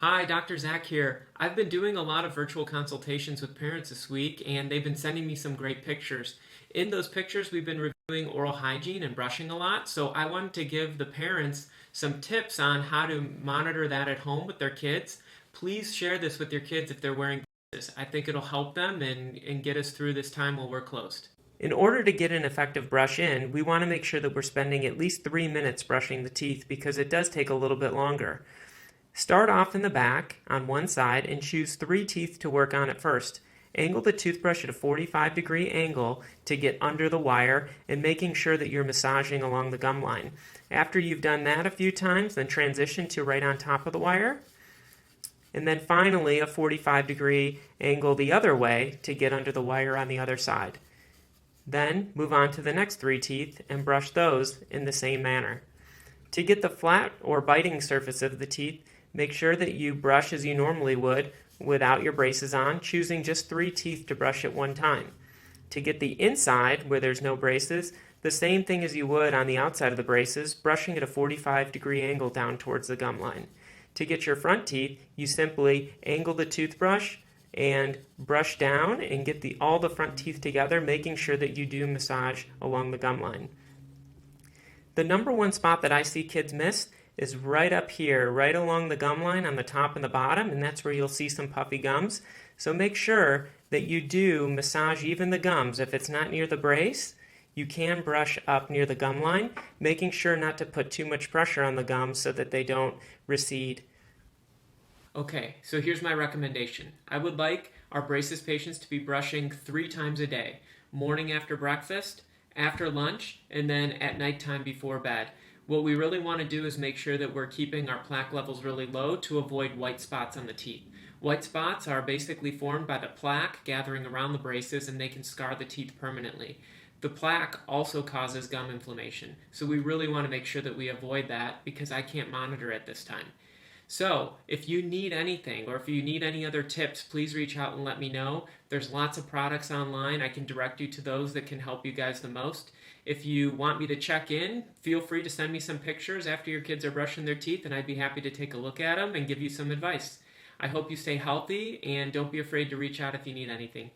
Hi, Dr. Zach here. I've been doing a lot of virtual consultations with parents this week, and they've been sending me some great pictures. In those pictures, we've been reviewing oral hygiene and brushing a lot, so I wanted to give the parents some tips on how to monitor that at home with their kids. Please share this with your kids if they're wearing braces. I think it'll help them and get us through this time while we're closed. In order to get an effective brush in, we want to make sure that we're spending at least 3 minutes brushing the teeth because it does take a little bit longer. Start off in the back on one side and choose 3 teeth to work on at first. Angle the toothbrush at a 45-degree angle to get under the wire and making sure that you're massaging along the gum line. After you've done that a few times, then transition to right on top of the wire. And then finally a 45-degree angle the other way to get under the wire on the other side. Then move on to the next 3 teeth and brush those in the same manner. To get the flat or biting surface of the teeth, make sure that you brush as you normally would without your braces on, choosing just 3 teeth to brush at one time. To get the inside, where there's no braces, the same thing as you would on the outside of the braces, brushing at a 45-degree angle down towards the gum line. To get your front teeth, you simply angle the toothbrush and brush down and get all the front teeth together, making sure that you do massage along the gum line. The number one spot that I see kids miss is right up here, right along the gum line on the top and the bottom, and that's where you'll see some puffy gums. So make sure that you do massage even the gums. If it's not near the brace, you can brush up near the gum line, making sure not to put too much pressure on the gums so that they don't recede. Okay, so here's my recommendation. I would like our braces patients to be brushing 3 times a day: morning after breakfast, after lunch, and then at nighttime before bed. What we really want to do is make sure that we're keeping our plaque levels really low to avoid white spots on the teeth. White spots are basically formed by the plaque gathering around the braces, and they can scar the teeth permanently. The plaque also causes gum inflammation, so we really want to make sure that we avoid that because I can't monitor it this time. So, if you need anything or if you need any other tips, please reach out and let me know. There's lots of products online. I can direct you to those that can help you guys the most. If you want me to check in, feel free to send me some pictures after your kids are brushing their teeth, and I'd be happy to take a look at them and give you some advice. I hope you stay healthy and don't be afraid to reach out if you need anything.